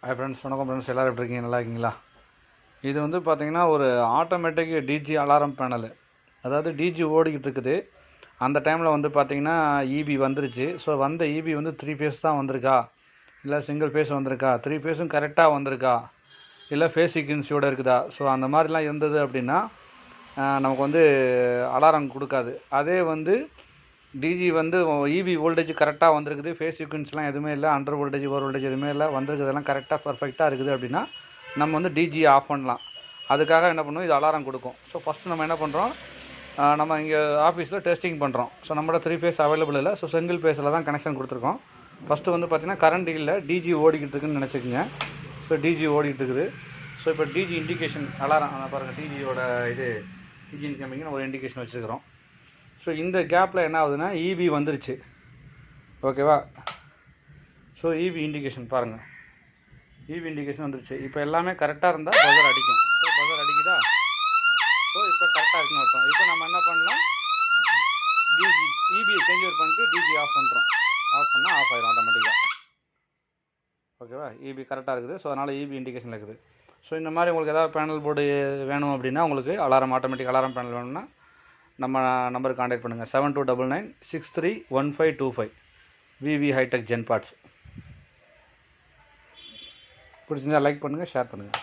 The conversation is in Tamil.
ஹாய் ஃப்ரெண்ட்ஸ், வணக்கம் ஃப்ரெண்ட்ஸ். எல்லோரும் எப்படி இருக்கீங்க? நல்லா இருக்கீங்களா? இது வந்து பார்த்திங்கன்னா ஒரு ஆட்டோமேட்டிக் டிஜி அலாரம் பேனலு. அதாவது டிஜி ஓடிக்கிட்டு இருக்குது. அந்த டைமில் வந்து பார்த்திங்கன்னா இபி வந்துருச்சு. ஸோ வந்த இபி வந்து 3 ஃபேஸ் தான் வந்திருக்கா, இல்லை சிங்கிள் ஃபேஸ் வந்திருக்கா, 3 ஃபேஸும் கரெக்டாக வந்திருக்கா, இல்லை ஃபேஸ் சீக்வன்ஸோடு இருக்குதா. ஸோ அந்த மாதிரிலாம் இருந்தது அப்படின்னா நமக்கு வந்து அலாரம் கொடுக்காது. அதே வந்து டிஜி வந்து இபி வோல்டேஜ் கரெக்டாக வந்திருக்குது, ஃபேஸ் சீக்வன்ஸ்லாம் எதுவுமே இல்லை, அண்டர் வோல்டேஜ் ஓவர் வோல்டேஜ் எதுவுமே இல்லை, வந்திருக்கிறதெல்லாம் கரெக்டாக பர்ஃபெக்டாக இருக்குது அப்படின்னா நம்ம வந்து டிஜி ஆஃப் பண்ணலாம். அதுக்காக என்ன பண்ணுவோம், இது அலாரம் கொடுக்கும். ஸோ ஃபஸ்ட்டு நம்ம என்ன பண்ணுறோம், நம்ம இங்கே ஆஃபீஸில் டெஸ்டிங் பண்ணுறோம். ஸோ நம்மளோட 3 ஃபேஸ் அவைலபிள் இல்லை. ஸோ சிங்கிள் ஃபேஸில் தான் கனெக்ஷன் கொடுத்துருக்கோம். ஃபஸ்ட்டு வந்து பார்த்திங்கன்னா கரண்ட் இல்லை, டிஜி ஓடிக்கிட்டு இருக்குன்னு நினச்சிக்கோங்க. ஸோ டிஜி ஓடிக்கிட்டு இருக்குது. ஸோ இப்போ டிஜி இண்டிகேஷன் அலாரம் பாருங்கள், டிஜியோட இது டிஜி இன்கமிங்னு ஒரு இண்டிகேஷன் வச்சுருக்கிறோம். ஸோ இந்த கேப்பில் என்ன ஆகுதுன்னா இபி வந்துருச்சு, ஓகேவா. ஸோ இபி இண்டிகேஷன் பாருங்கள், இபி இண்டிகேஷன் வந்துருச்சு. இப்போ எல்லாமே கரெக்டாக இருந்தால் பஜர் அடிக்கும். ஸோ பஜர் அடிக்குதா, ஸோ இப்போ கரெக்டாக இருக்குன்னு அர்த்தம். இப்போ நம்ம என்ன பண்ணலாம், டிஜி இபியை சேஞ்ச் ஓவர் பண்ணிட்டு டிஜி ஆஃப் பண்ணுறோம். ஆஃப் பண்ணால் ஆஃப் ஆயிடும் ஆட்டோமேட்டிக்காக, ஓகேவா. இபி கரெக்டாக இருக்குது. ஸோ அதனால் இபி இண்டிகேஷன் இருக்குது. ஸோ இந்த மாதிரி உங்களுக்கு ஏதாவது பேனல் போர்டு வேணும் அப்படின்னா, உங்களுக்கு அலாரம் ஆட்டோமேட்டிக் அலாரம் பேனல் வேணும்னா நம்ம நம்பருக்கு கான்டாக்ட் பண்ணுங்கள். 7299631525 விவி ஹைடெக் ஜென் பார்ட்ஸ். பிடிச்சிருந்தால் லைக் பண்ணுங்கள், ஷேர் பண்ணுங்கள்.